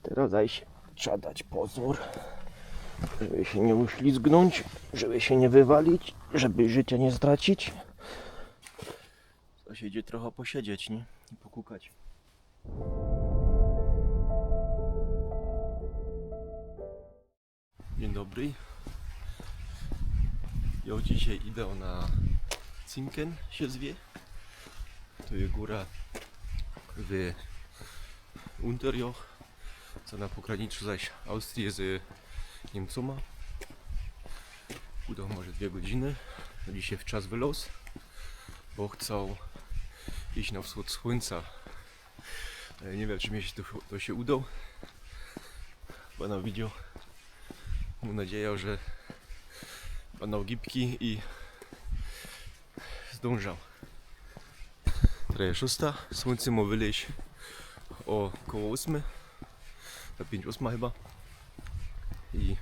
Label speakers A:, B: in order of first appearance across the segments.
A: Teraz daj się, trzeba dać pozór, żeby się nie uślizgnąć, żeby się nie wywalić, żeby życia nie stracić. To się idzie trochę posiedzieć, nie? I pokukać. Dzień dobry. Ja dzisiaj idę na Zinken, się zwie. To jest góra w Unterjoch, co na pograniczu zaś Austrii z Niemcoma. Udało może 2 godziny. Dzisiaj w czas wylos, bo chcą iść na wschód słońca. Ale nie wiem, czy mi się to się udało. Będę widział. Mam nadzieję, że będą gibki i zdążał. Teraz jest 6. Słońce ma wyleźć około 8. Na 5:08 chyba. I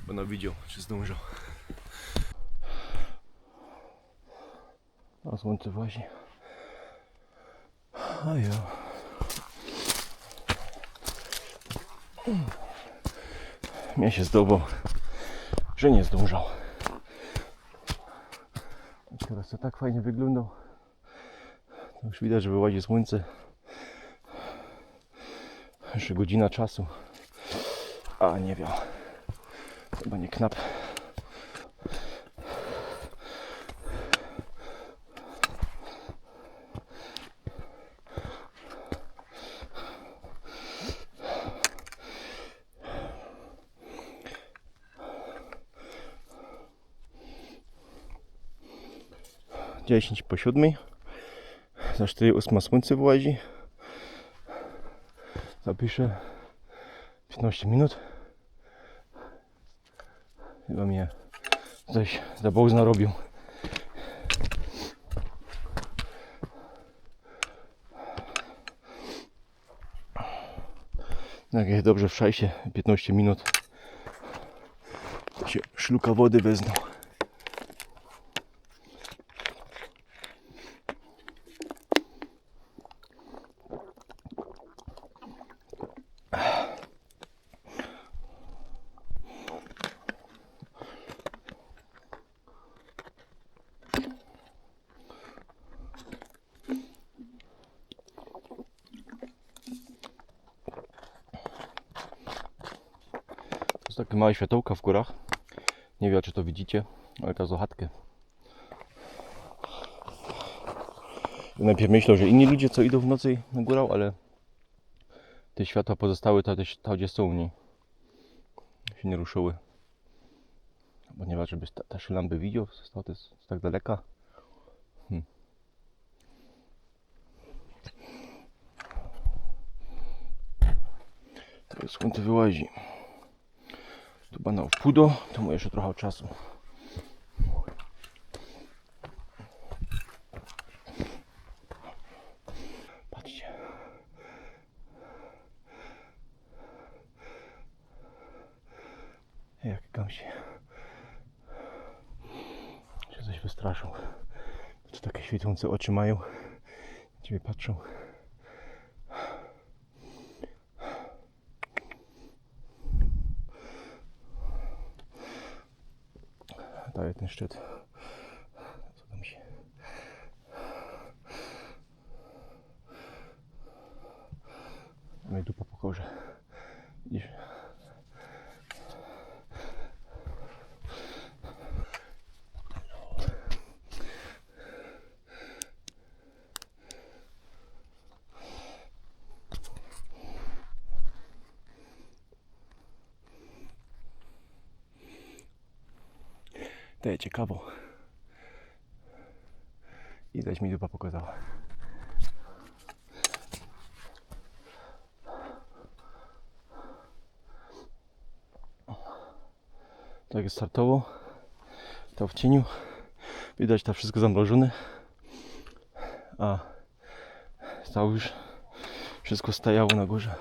A: będę widział, czy zdążał. A słońce właśnie. A ja. Mnie się zdobył, że nie zdążał. Teraz to tak fajnie wyglądał. To już widać, że wyłazi słońce. Jeszcze godzina czasu. A nie wiem. Chyba nie knap. Dziesięć po 7. Za 4:08 słońce wyłazi. Zapiszę 15 minut. Chyba mnie coś za bołzna robił. Jak jest dobrze w szajsie, 15 minut się szluka wody wezmą. Takie małe światełka w górach. Nie wiem, czy to widzicie, ale to za chatkę. Najpierw myślał, że inni ludzie co idą w nocy na górę, ale te światła pozostałe tam gdzie są, nie się nie ruszyły. Bo nie wiem, żeby ta lampy widział, to jest tak daleka. Teraz słońce wyłazi. Tu będę w pudo, to ma jeszcze trochę czasu. Patrzcie. Jak gąsie. Się coś wystraszą. To takie świecące oczy mają. Ciebie patrzą. Daje ten szczyt. Co tam się... Mamy tu po pokorze. Widzisz? To jest ciekawo. I dać mi dupa pokazała. Tak jest startowo. To w cieniu. Widać to wszystko zamrożone. A stało już wszystko stajało na górze.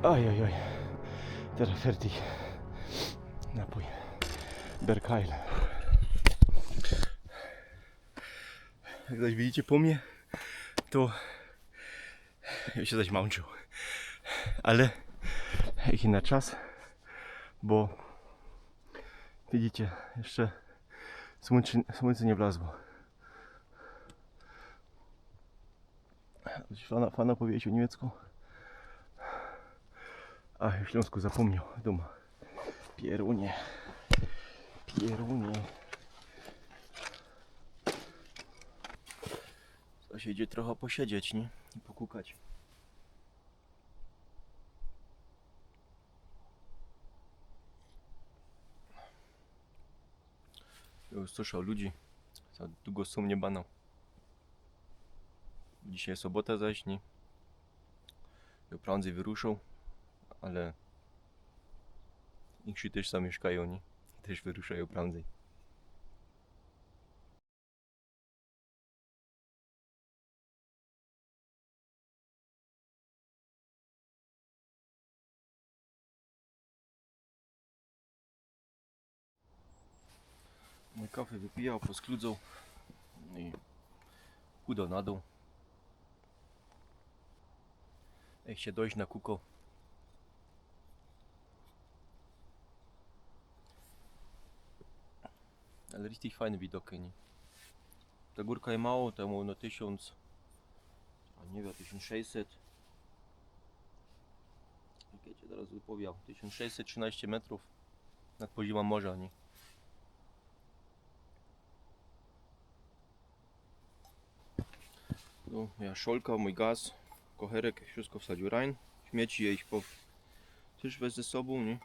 A: Oj, oj, oj. Teraz fertig. Napój. Bergheil. Jak zaś widzicie po mnie, to ja się zaś mączył. Ale jaki na czas, bo widzicie, jeszcze słońce nie wlazło. Fana powiedział niemiecką. A w Śląsku zapomniał. Duma. Pierunie. Pierunie. To się idzie trochę posiedzieć, nie? I pokukać. Już słyszał ludzi. Za długo są nie banał. Dzisiaj sobota zaś, nie? Ja prędzej wyruszą, ale inni też tam mieszkają, nie? Też wyruszają prędzej. Mój kawę wypijał, poskludzał i udo na dół. Jak się dojść na kuko. Ale richtig fajne widoki, nie? Ta górka jest mało, tam na 1000, a nie wiem, 1600. Jak ja cię teraz wypowiał, 1613 metrów nad poziomem morza, nie? No, ja szolka, mój gaz, kocherek, wszystko wsadził rein. Śmieci je ich też weź ze sobą, nie?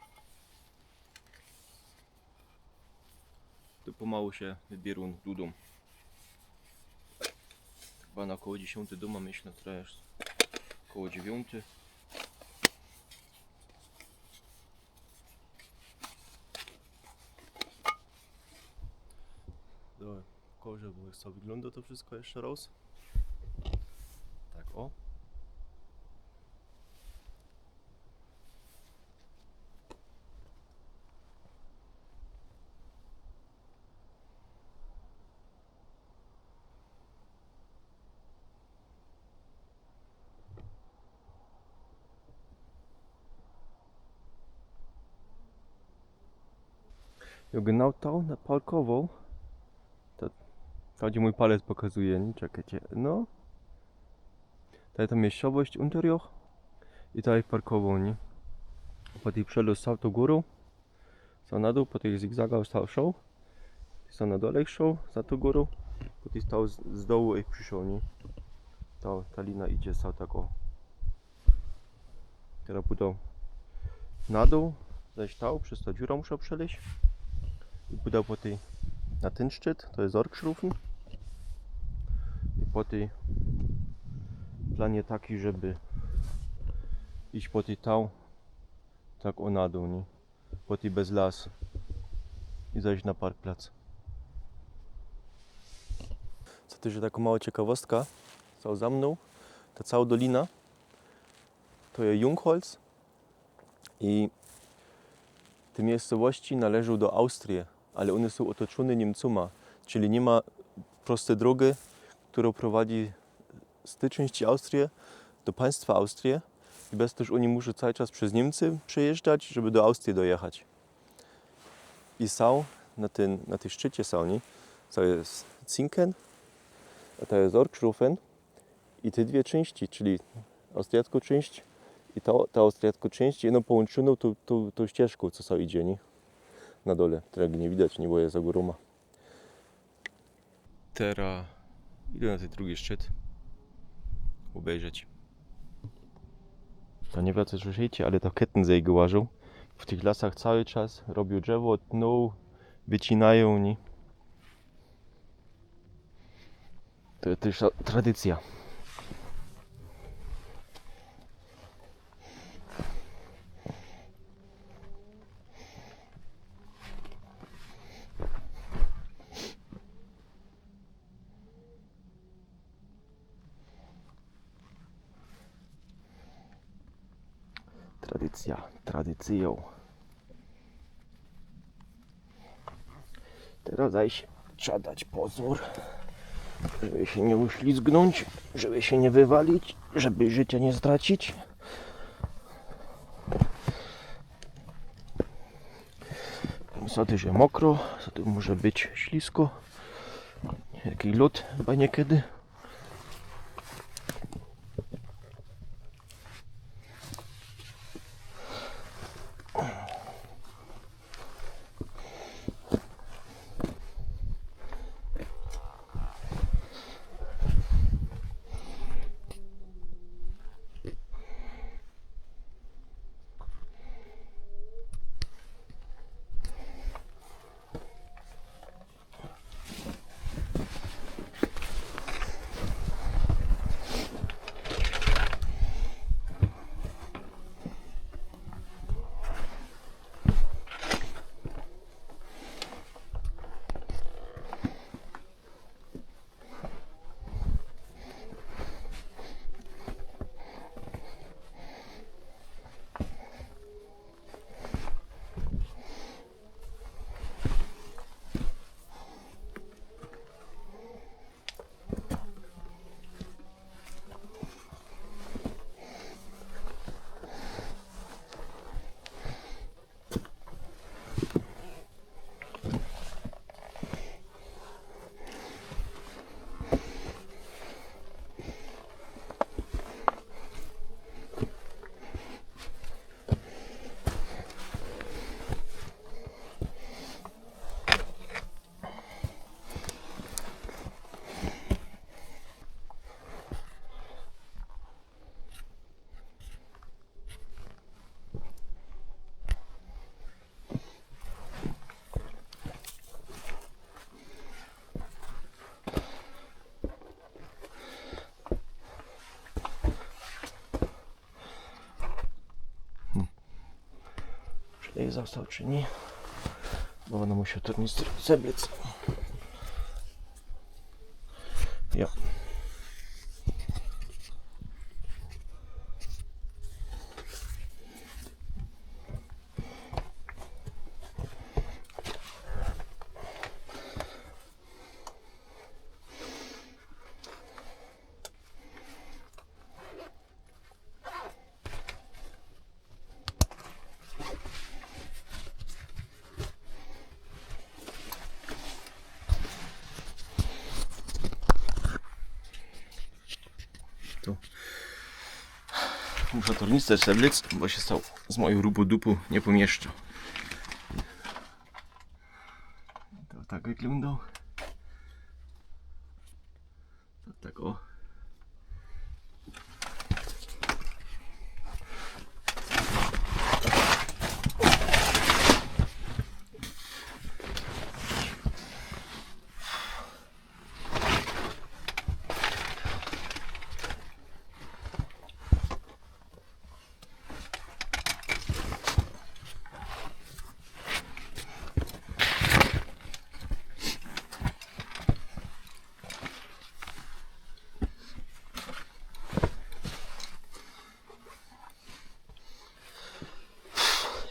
A: To pomału się wybierą do domu. Chyba na około 10 doma, myślę, teraz około 9. Dobra, korze, bo jak co wygląda to wszystko jeszcze raz. Tak, o. Ja genau to na parkową. To gdzie mój palec pokazuje, nie? Czekajcie, no. Ta miejscowość Unterjoch i ta jest parkową, nie? Po tej przelot stał to górą, stał na dół, po tej zigzagach stał szał, stał na dole szał, za tą górą, po tej stał z dołu i przyszł, nie? Ta lina idzie stał tak o. Teraz budał na dół, zaś stał, przez tą dziurę musiał przeleźć i budał po tej, na ten szczyt, to jest Orkschrufen i po tej planie taki, żeby iść po tej tał, tak o na dół, nie? Po tej bez las i zajść na parkplac. Co też taka mała ciekawostka, co za mną, ta cała dolina to jest Jungholz i te miejscowości należą do Austrii, ale one są otoczone Niemcami, czyli nie ma prostej drogi, która prowadzi z tej części Austrii do państwa Austrii i bez też oni muszą cały czas przez Niemcy przejeżdżać, żeby do Austrii dojechać. I są na tej szczycie są, nie? To jest Zinken, a to jest Orkschrufen i te dwie części, czyli austriacką część i ta austriacka część, jedną połączoną tą ścieżką, co sobie idzie, nie? Na dole, którego nie widać, nie, bo jest za górą. Teraz idę na ten drugi szczyt obejrzeć. To nie wiem, co słyszycie, ale to Kettensäge łażą. W tych lasach cały czas robią drzewo, tną, wycinają, nie? To jest też tradycja. Tradycja tradycją. Teraz zaś trzeba dać pozór, żeby się nie uślizgnąć, żeby się nie wywalić, żeby życia nie stracić. Niestety, że mokro, niestety może być ślisko. Jaki lód chyba niekiedy. Czy został, czy nie? Bo będę musiał tornister zebliec. Ja. Muszę tornister zebliec, bo się stał z moją rubu-dupu nie pomieszczał. To tak wyglądał. To tak o.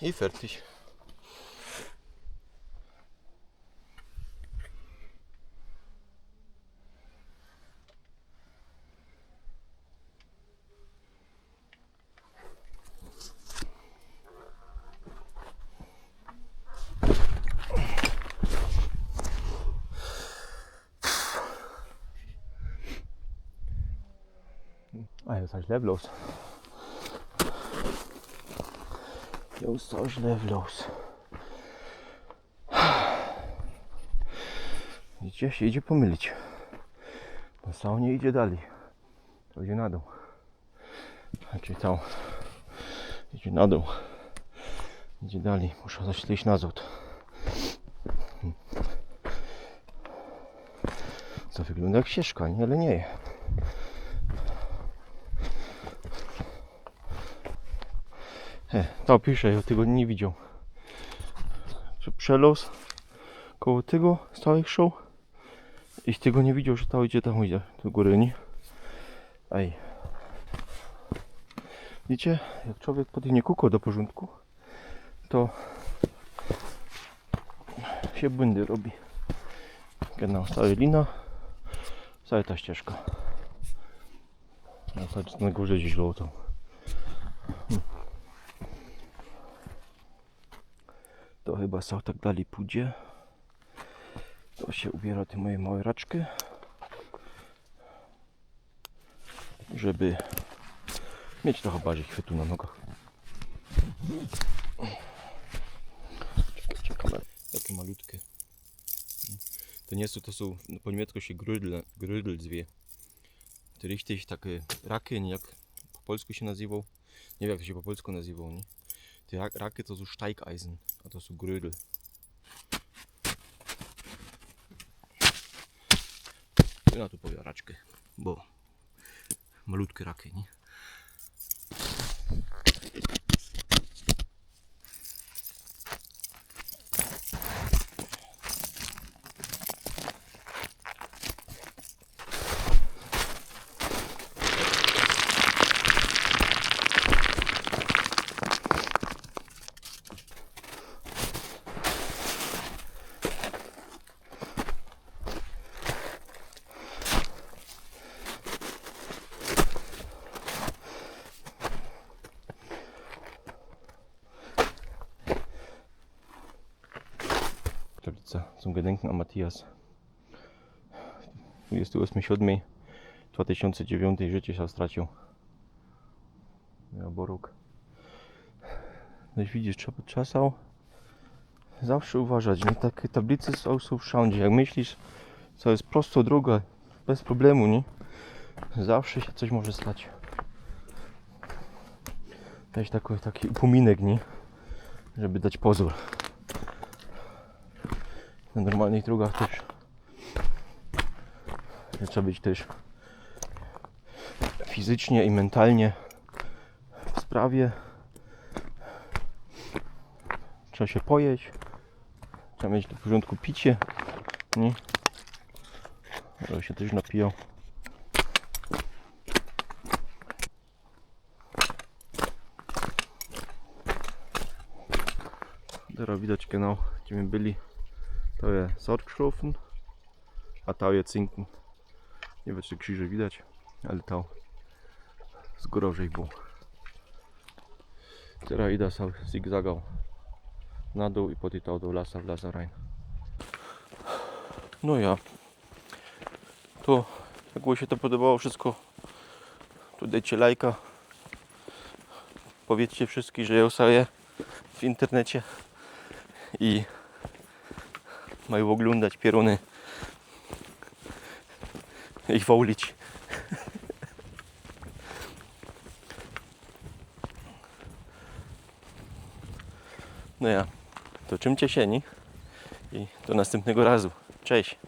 A: I fertig. Ah, jetzt źle w los. Już to źle w los. Widzicie, się idzie pomylić. To samo nie idzie dalej. To idzie na dół. Znaczy to idzie na dół. Idzie dalej. Muszę zaślić na zód. Co wygląda jak ścieżka, nie lenieje. To pisze, ja tego nie widział. Że przelos koło tego stałych show i z tego nie widział, że to idzie tam idzie do góry, nie? Ej. Widzicie, jak człowiek podejmie kółko do porządku, to się błędy robi. Genau, cała lina, cała ta ścieżka. Na górze gdzieś żółtą. To chyba są tak dalej pójdzie. To się ubiera te moje małe raczki, żeby mieć trochę bardziej chwytu na nogach. Czekamy. Takie malutkie. To nie są, to są po niemiecku się Grödel zwie. To richtig takie raki, nie jak po polsku się nazywał. Nie wiem jak to się po polsku nazywał, nie? Te raki to są Steigeisen, a to są Grödel. Ja tu powiem raczkę, bo malutkie raki, nie? Zum Gedenken an Matthias. 28.7.2009 życie się stracił. Ja boruk. No i widzisz, trzeba czasał zawsze uważać, nie? Takie tablice są wszędzie. Jak myślisz, co jest prosto droga, bez problemu, nie? Zawsze się coś może stać. Weź taki upominek, nie? Żeby dać pozór. Na normalnych drogach też trzeba być też fizycznie i mentalnie w sprawie. Trzeba się pojeść, trzeba mieć do porządku picie, nie? Żeby się też napiją. Teraz widać genau, gdzie my byli. To jest Sorgschrofen, a to jest Zinken. Nie wiem czy krzyże widać, ale to z grożej było. Teraz idę sobie zigzagał na dół i potem do lasa, w lasa rein. No ja, to jak się to podobało wszystko, to dajcie lajka. Powiedzcie wszystkim, że ja sobie w internecie i mają oglądać pieruny i wołlić. No ja, to czymcie się, nie? I do następnego razu. Cześć!